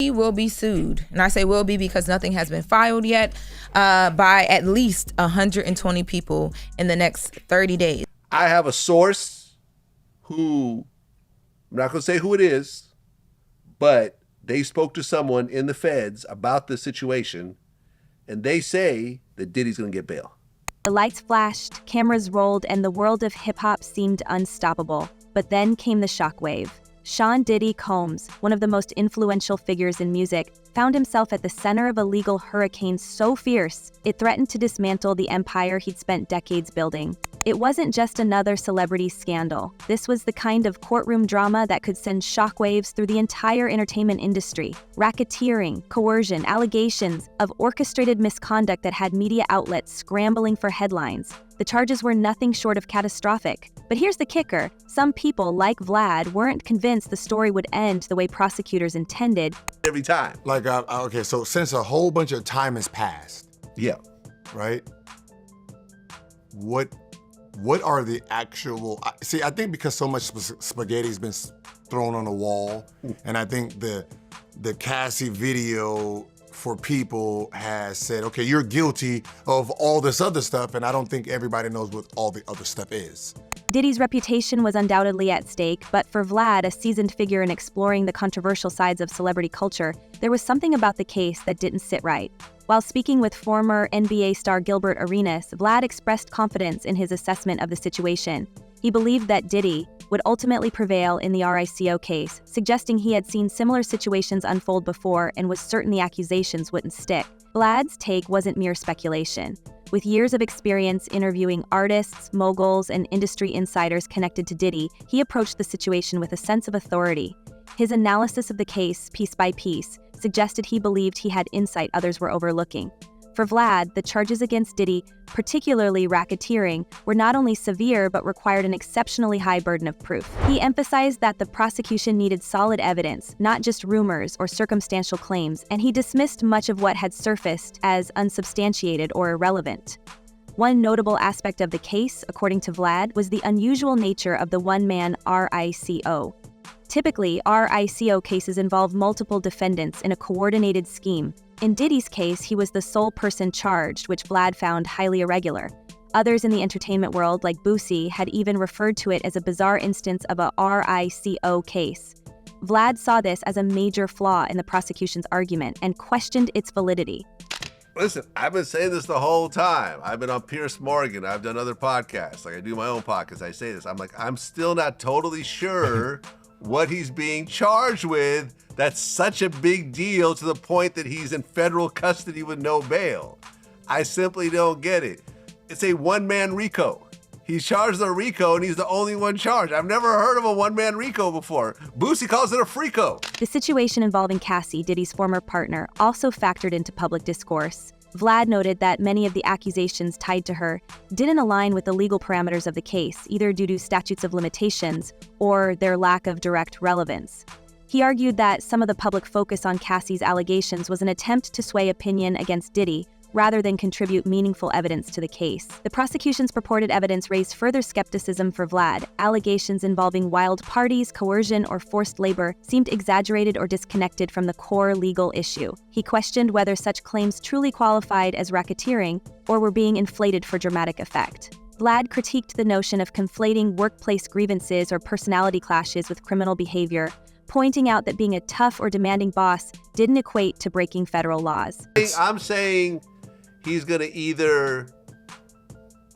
Diddy will be sued. And I say will be because nothing has been filed yet, by at least 120 people in the next 30 days. I have a source who, I'm not going to say who it is, but they spoke to someone in the feds about this situation, and they say that Diddy's going to get bail. The lights flashed, cameras rolled, and the world of hip-hop seemed unstoppable. But then came the shockwave. Sean Diddy Combs, one of the most influential figures in music, found himself at the center of a legal hurricane so fierce, it threatened to dismantle the empire he'd spent decades building. It wasn't just another celebrity scandal. This was the kind of courtroom drama that could send shockwaves through the entire entertainment industry. Racketeering, coercion, allegations of orchestrated misconduct that had media outlets scrambling for headlines. The charges were nothing short of catastrophic. But here's the kicker. Some people, like Vlad, weren't convinced the story would end the way prosecutors intended. Every time. Like, okay, so since a whole bunch of time has passed. Yeah. Right? What are the actual, see, I think because so much spaghetti's been thrown on the wall, and I think the Cassie video for people has said, okay, you're guilty of all this other stuff, and I don't think everybody knows what all the other stuff is. Diddy's reputation was undoubtedly at stake, but for Vlad, a seasoned figure in exploring the controversial sides of celebrity culture, there was something about the case that didn't sit right. While speaking with former NBA star Gilbert Arenas, Vlad expressed confidence in his assessment of the situation. He believed that Diddy would ultimately prevail in the RICO case, suggesting he had seen similar situations unfold before and was certain the accusations wouldn't stick. Vlad's take wasn't mere speculation. With years of experience interviewing artists, moguls, and industry insiders connected to Diddy, he approached the situation with a sense of authority. His analysis of the case, piece by piece, suggested he believed he had insight others were overlooking. For Vlad, the charges against Diddy, particularly racketeering, were not only severe but required an exceptionally high burden of proof. He emphasized that the prosecution needed solid evidence, not just rumors or circumstantial claims, and he dismissed much of what had surfaced as unsubstantiated or irrelevant. One notable aspect of the case, according to Vlad, was the unusual nature of the one-man RICO. Typically, RICO cases involve multiple defendants in a coordinated scheme. In Diddy's case, he was the sole person charged, which Vlad found highly irregular. Others in the entertainment world, like Boosie, had even referred to it as a bizarre instance of a RICO case. Vlad saw this as a major flaw in the prosecution's argument and questioned its validity. Listen, I've been saying this the whole time. I've been on Piers Morgan. I've done other podcasts. Like I do my own podcast. I say this. I'm like, I'm still not totally sure what he's being charged with. That's such a big deal to the point that he's in federal custody with no bail. I simply don't get it. It's a one-man RICO. He's charged a RICO and he's the only one charged. I've never heard of a one-man RICO before. Boosie calls it a freako. The situation involving Cassie, Diddy's former partner, also factored into public discourse. Vlad noted that many of the accusations tied to her didn't align with the legal parameters of the case, either due to statutes of limitations or their lack of direct relevance. He argued that some of the public focus on Cassie's allegations was an attempt to sway opinion against Diddy, rather than contribute meaningful evidence to the case. The prosecution's purported evidence raised further skepticism for Vlad. Allegations involving wild parties, coercion, or forced labor seemed exaggerated or disconnected from the core legal issue. He questioned whether such claims truly qualified as racketeering or were being inflated for dramatic effect. Vlad critiqued the notion of conflating workplace grievances or personality clashes with criminal behavior, pointing out that being a tough or demanding boss didn't equate to breaking federal laws. I'm saying he's going to either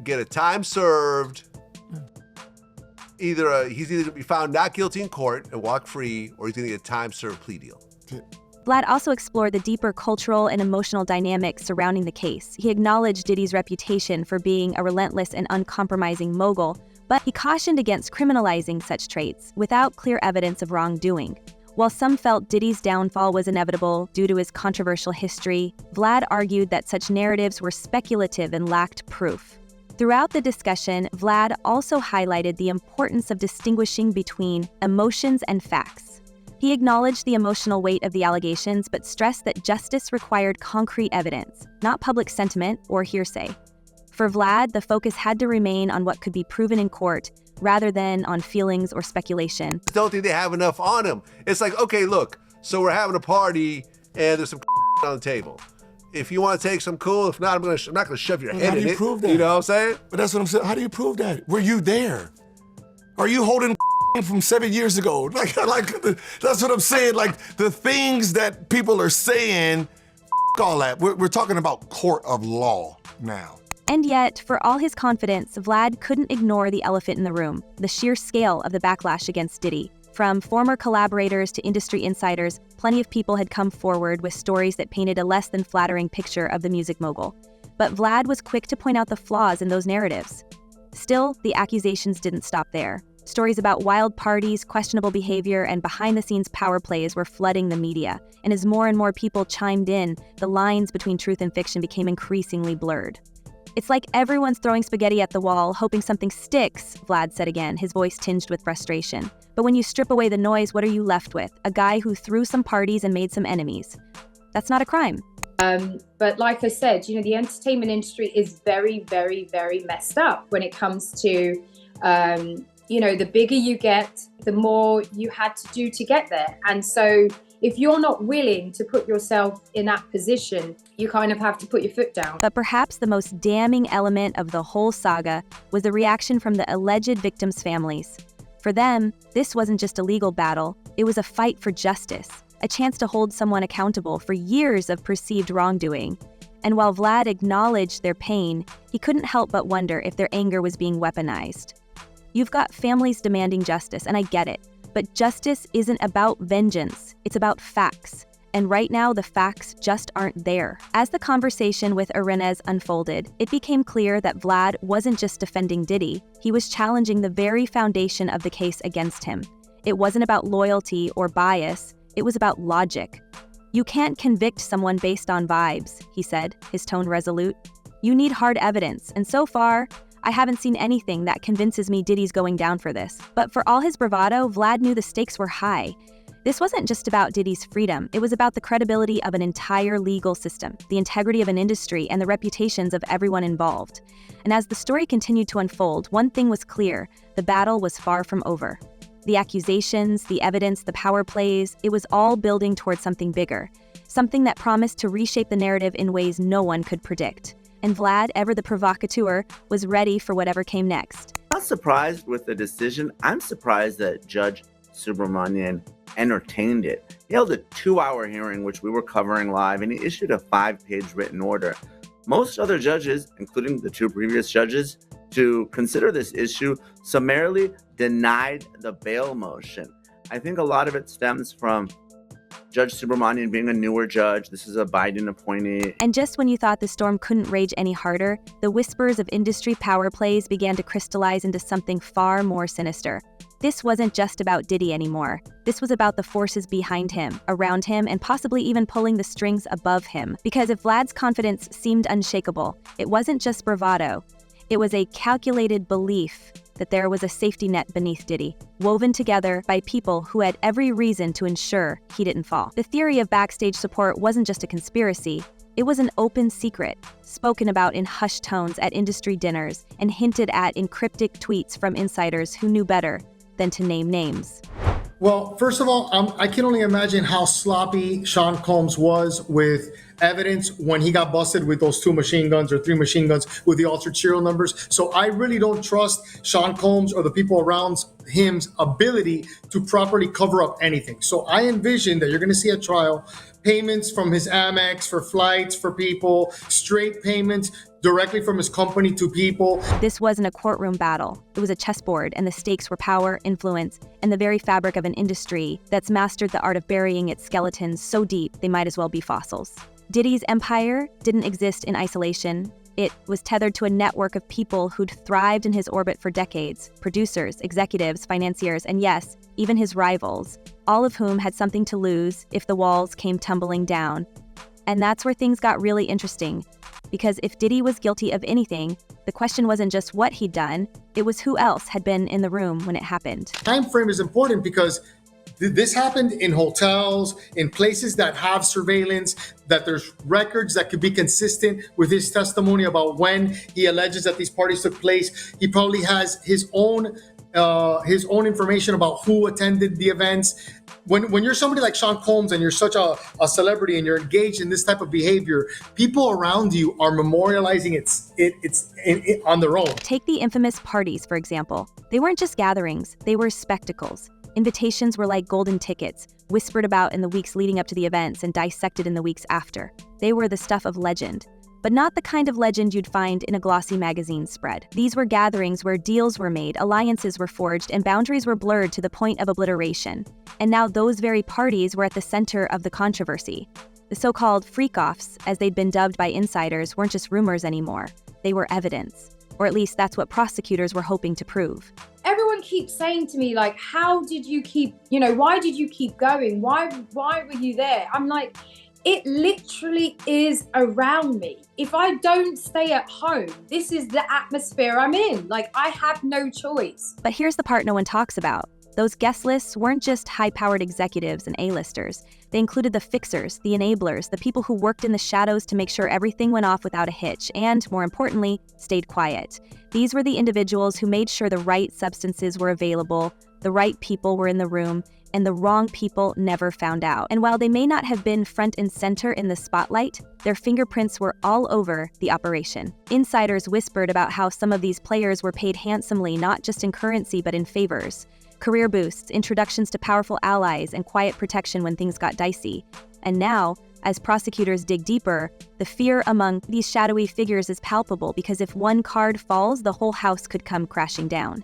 get a time served, he's either going to be found not guilty in court and walk free, or he's going to get a time served plea deal. Vlad also explored the deeper cultural and emotional dynamics surrounding the case. He acknowledged Diddy's reputation for being a relentless and uncompromising mogul, but he cautioned against criminalizing such traits without clear evidence of wrongdoing. While some felt Diddy's downfall was inevitable due to his controversial history, Vlad argued that such narratives were speculative and lacked proof. Throughout the discussion, Vlad also highlighted the importance of distinguishing between emotions and facts. He acknowledged the emotional weight of the allegations, but stressed that justice required concrete evidence, not public sentiment or hearsay. For Vlad, the focus had to remain on what could be proven in court, rather than on feelings or speculation. I don't think they have enough on him. It's like, okay, look, So we're having a party and there's some on the table. If you want to take some, cool. If not, I'm not gonna shove your head in it. How do you prove that? You know what I'm saying? But that's what I'm saying. How do you prove that? Were you there? Are you holding from 7 years ago? Like that's what I'm saying. Like the things that people are saying, all that. We're talking about court of law now. And yet, for all his confidence, Vlad couldn't ignore the elephant in the room, the sheer scale of the backlash against Diddy. From former collaborators to industry insiders, plenty of people had come forward with stories that painted a less than flattering picture of the music mogul. But Vlad was quick to point out the flaws in those narratives. Still, the accusations didn't stop there. Stories about wild parties, questionable behavior, and behind-the-scenes power plays were flooding the media. And as more and more people chimed in, the lines between truth and fiction became increasingly blurred. It's like everyone's throwing spaghetti at the wall, hoping something sticks, Vlad said again, his voice tinged with frustration. But when you strip away the noise, what are you left with? A guy who threw some parties and made some enemies. That's not a crime. But like I said, the entertainment industry is very, very, very messed up when it comes to, the bigger you get, the more you had to do to get there. And so if you're not willing to put yourself in that position, you kind of have to put your foot down. But perhaps the most damning element of the whole saga was the reaction from the alleged victims' families. For them, this wasn't just a legal battle, it was a fight for justice, a chance to hold someone accountable for years of perceived wrongdoing. And while Vlad acknowledged their pain, he couldn't help but wonder if their anger was being weaponized. You've got families demanding justice, and I get it. But justice isn't about vengeance, it's about facts. And right now, the facts just aren't there. As the conversation with Arenas unfolded, it became clear that Vlad wasn't just defending Diddy, he was challenging the very foundation of the case against him. It wasn't about loyalty or bias, it was about logic. You can't convict someone based on vibes, he said, his tone resolute. You need hard evidence, and so far, I haven't seen anything that convinces me Diddy's going down for this. But for all his bravado, Vlad knew the stakes were high. This wasn't just about Diddy's freedom, it was about the credibility of an entire legal system, the integrity of an industry, and the reputations of everyone involved. And as the story continued to unfold, one thing was clear: the battle was far from over. The accusations, the evidence, the power plays, it was all building towards something bigger, something that promised to reshape the narrative in ways no one could predict. And Vlad, ever the provocateur, was ready for whatever came next. I'm not surprised with the decision. I'm surprised that Judge Subramanian entertained it. He held a 2-hour hearing, which we were covering live, and he issued a 5-page written order. Most other judges, including the 2 previous judges, to consider this issue, summarily denied the bail motion. I think a lot of it stems from Judge Subramanian being a newer judge. This is a Biden appointee. And just when you thought the storm couldn't rage any harder, the whispers of industry power plays began to crystallize into something far more sinister. This wasn't just about Diddy anymore. This was about the forces behind him, around him, and possibly even pulling the strings above him. Because if Vlad's confidence seemed unshakable, it wasn't just bravado. It was a calculated belief that there was a safety net beneath Diddy, woven together by people who had every reason to ensure he didn't fall. The theory of backstage support wasn't just a conspiracy, it was an open secret, spoken about in hushed tones at industry dinners and hinted at in cryptic tweets from insiders who knew better than to name names. Well, first of all, I can only imagine how sloppy Sean Combs was with evidence when he got busted with those 2 machine guns or 3 machine guns with the altered serial numbers. So I really don't trust Sean Combs or the people around him's ability to properly cover up anything. So I envision that you're going to see at trial payments from his Amex for flights for people, straight payments directly from his company to people. This wasn't a courtroom battle. It was a chessboard, and the stakes were power, influence, and the very fabric of an industry that's mastered the art of burying its skeletons so deep they might as well be fossils. Diddy's empire didn't exist in isolation. It was tethered to a network of people who'd thrived in his orbit for decades: producers, executives, financiers, and yes, even his rivals, all of whom had something to lose if the walls came tumbling down. And that's where things got really interesting. Because if Diddy was guilty of anything, the question wasn't just what he'd done, it was who else had been in the room when it happened. Time frame is important because this happened in hotels, in places that have surveillance, that there's records that could be consistent with his testimony about when he alleges that these parties took place. He probably has his own his own information about who attended the events. When you're somebody like Sean Combs and you're such a celebrity and you're engaged in this type of behavior, people around you are memorializing it on their own. Take the infamous parties, for example. They weren't just gatherings, they were spectacles. Invitations were like golden tickets, whispered about in the weeks leading up to the events and dissected in the weeks after. They were the stuff of legend. But not the kind of legend you'd find in a glossy magazine spread. These were gatherings where deals were made, alliances were forged, and boundaries were blurred to the point of obliteration. And now those very parties were at the center of the controversy. The so-called freak-offs, as they'd been dubbed by insiders, weren't just rumors anymore. They were evidence. Or at least that's what prosecutors were hoping to prove. Everyone keeps saying to me, like, how did you keep, why did you keep going? Why were you there? I'm like, it literally is around me. If I don't stay at home, this is the atmosphere I'm in. Like, I have no choice. But here's the part no one talks about. Those guest lists weren't just high-powered executives and A-listers. They included the fixers, the enablers, the people who worked in the shadows to make sure everything went off without a hitch and, more importantly, stayed quiet. These were the individuals who made sure the right substances were available, the right people were in the room, and the wrong people never found out. And while they may not have been front and center in the spotlight, their fingerprints were all over the operation. Insiders whispered about how some of these players were paid handsomely, not just in currency but in favors. Career boosts, introductions to powerful allies, and quiet protection when things got dicey. And now, as prosecutors dig deeper, the fear among these shadowy figures is palpable because if one card falls, the whole house could come crashing down.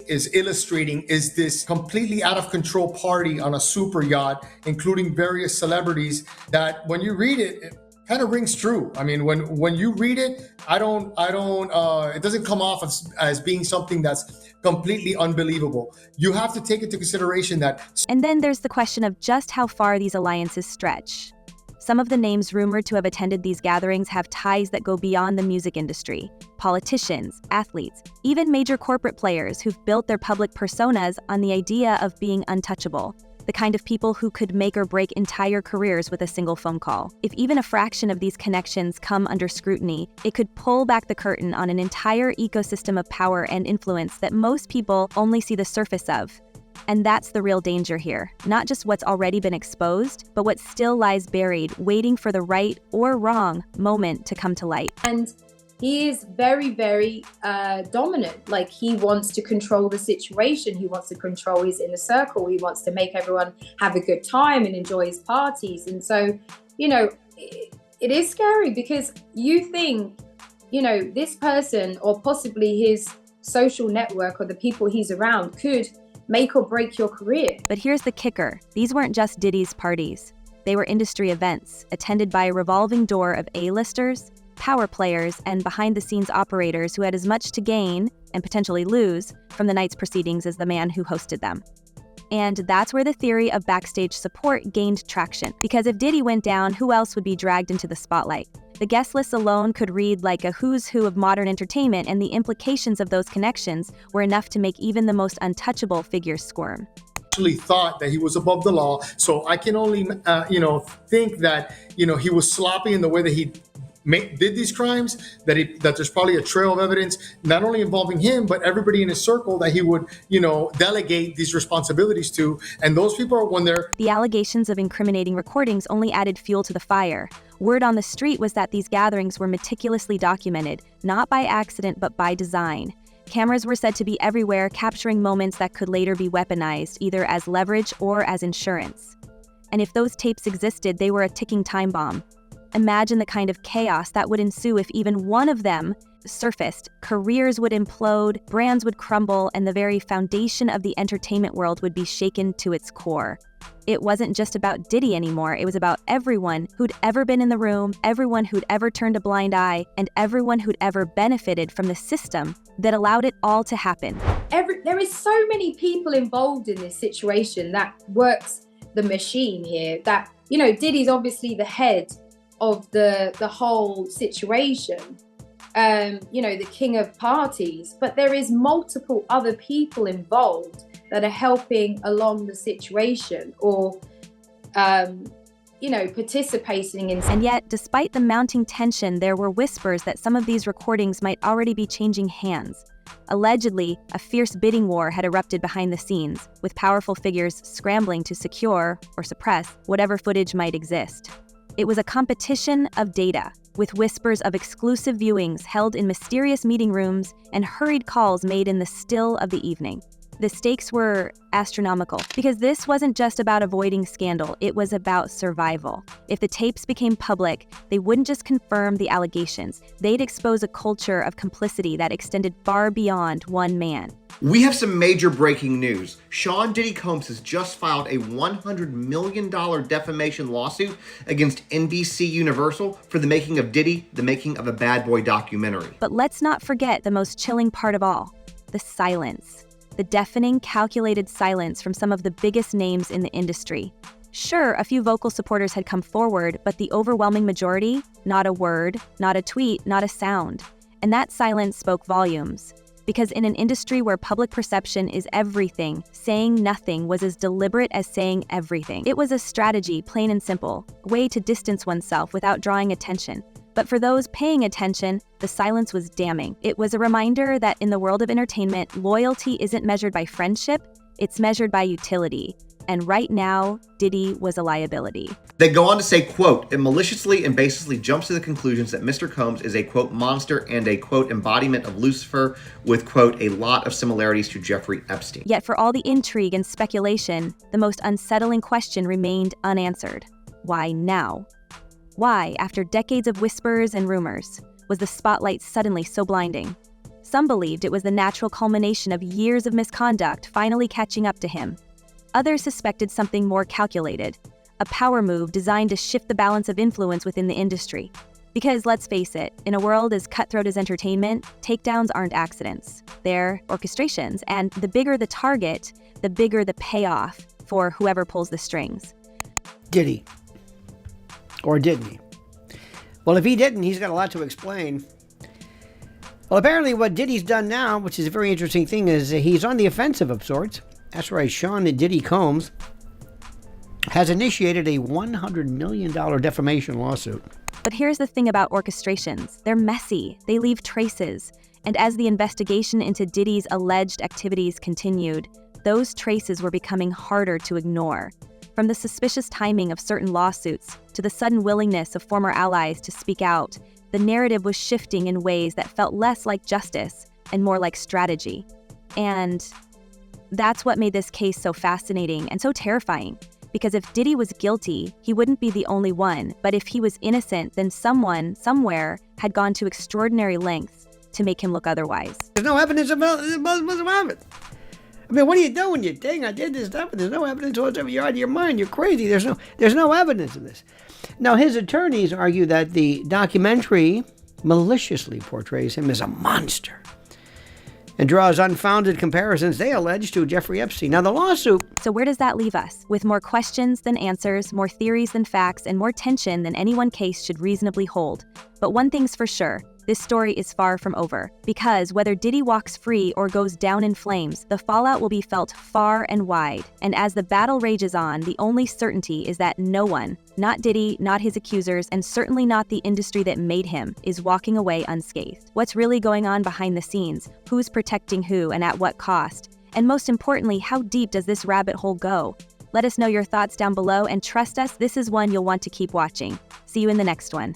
Is illustrating is this completely out of control party on a super yacht, including various celebrities, that when you read it, it kind of rings true. I mean, when you read it, it doesn't come off as being something that's completely unbelievable. You have to take into consideration that. And then there's the question of just how far these alliances stretch. Some of the names rumored to have attended these gatherings have ties that go beyond the music industry. Politicians, athletes, even major corporate players who've built their public personas on the idea of being untouchable. The kind of people who could make or break entire careers with a single phone call. If even a fraction of these connections come under scrutiny, it could pull back the curtain on an entire ecosystem of power and influence that most people only see the surface of. And that's the real danger here. Not just what's already been exposed, but what still lies buried, waiting for the right or wrong moment to come to light. And he is very, very dominant. Like, he wants to control the situation. He wants to control his inner circle. He wants to make everyone have a good time and enjoy his parties. And so, it is scary because you think, this person or possibly his social network or the people he's around could make or break your career. But here's the kicker. These weren't just Diddy's parties. They were industry events, attended by a revolving door of A-listers, power players, and behind-the-scenes operators who had as much to gain, and potentially lose, from the night's proceedings as the man who hosted them. And that's where the theory of backstage support gained traction. Because if Diddy went down, who else would be dragged into the spotlight? The guest list alone could read like a who's who of modern entertainment, and the implications of those connections were enough to make even the most untouchable figures squirm. Actually thought that he was above the law, so I can only, think that, he was sloppy in the way that he did these crimes, that there's probably a trail of evidence, not only involving him, but everybody in his circle that he would, delegate these responsibilities to. And those people are when they're... The allegations of incriminating recordings only added fuel to the fire. Word on the street was that these gatherings were meticulously documented, not by accident, but by design. Cameras were said to be everywhere, capturing moments that could later be weaponized, either as leverage or as insurance. And if those tapes existed, they were a ticking time bomb. Imagine the kind of chaos that would ensue if even one of them surfaced. Careers would implode, brands would crumble, and the very foundation of the entertainment world would be shaken to its core. It wasn't just about Diddy anymore, it was about everyone who'd ever been in the room, everyone who'd ever turned a blind eye, and everyone who'd ever benefited from the system that allowed it all to happen. There is so many people involved in this situation that works the machine here, that, Diddy's obviously the head of the whole situation, the king of parties, but there is multiple other people involved that are helping along the situation or, participating in. And yet, despite the mounting tension, there were whispers that some of these recordings might already be changing hands. Allegedly, a fierce bidding war had erupted behind the scenes, with powerful figures scrambling to secure or suppress whatever footage might exist. It was a competition of data, with whispers of exclusive viewings held in mysterious meeting rooms and hurried calls made in the still of the evening. The stakes were astronomical, because this wasn't just about avoiding scandal, it was about survival. If the tapes became public, they wouldn't just confirm the allegations, they'd expose a culture of complicity that extended far beyond one man. We have some major breaking news. Sean Diddy Combs has just filed a $100 million defamation lawsuit against NBC Universal for the making of Diddy, the making of a Bad Boy documentary. But let's not forget the most chilling part of all, the silence. The deafening, calculated silence from some of the biggest names in the industry. Sure, a few vocal supporters had come forward, but the overwhelming majority, not a word, not a tweet, not a sound. And that silence spoke volumes. Because in an industry where public perception is everything, saying nothing was as deliberate as saying everything. It was a strategy, plain and simple, a way to distance oneself without drawing attention. But for those paying attention, the silence was damning. It was a reminder that in the world of entertainment, loyalty isn't measured by friendship, it's measured by utility. And right now, Diddy was a liability. They go on to say, quote, it maliciously and baselessly jumps to the conclusions that Mr. Combs is a, quote, monster and a, quote, embodiment of Lucifer with, quote, a lot of similarities to Jeffrey Epstein. Yet for all the intrigue and speculation, the most unsettling question remained unanswered. Why now? Why, after decades of whispers and rumors, was the spotlight suddenly so blinding? Some believed it was the natural culmination of years of misconduct finally catching up to him. Others suspected something more calculated, a power move designed to shift the balance of influence within the industry. Because let's face it, in a world as cutthroat as entertainment, takedowns aren't accidents. They're orchestrations, and the bigger the target, the bigger the payoff for whoever pulls the strings. Diddy. Or didn't he? Well, if he didn't, he's got a lot to explain. Well, apparently what Diddy's done now, which is a very interesting thing, is he's on the offensive of sorts. That's right, Sean Diddy Combs has initiated a $100 million defamation lawsuit. But here's the thing about orchestrations. They're messy. They leave traces. And as the investigation into Diddy's alleged activities continued, those traces were becoming harder to ignore. From the suspicious timing of certain lawsuits to the sudden willingness of former allies to speak out, the narrative was shifting in ways that felt less like justice and more like strategy. And that's what made this case so fascinating and so terrifying. Because if Diddy was guilty, he wouldn't be the only one. But if he was innocent, then someone, somewhere, had gone to extraordinary lengths to make him look otherwise. There's no evidence about it. I mean, what do you do when you think I did this stuff and there's no evidence whatsoever? You're out of your mind. You're crazy. There's no evidence of this. Now, his attorneys argue that the documentary maliciously portrays him as a monster and draws unfounded comparisons, they allege, to Jeffrey Epstein. Now, the lawsuit... So where does that leave us? With more questions than answers, more theories than facts, and more tension than any one case should reasonably hold. But one thing's for sure. This story is far from over, because whether Diddy walks free or goes down in flames, the fallout will be felt far and wide. And as the battle rages on, the only certainty is that no one, not Diddy, not his accusers, and certainly not the industry that made him, is walking away unscathed. What's really going on behind the scenes? Who's protecting who and at what cost? And most importantly, how deep does this rabbit hole go? Let us know your thoughts down below, and trust us, this is one you'll want to keep watching. See you in the next one.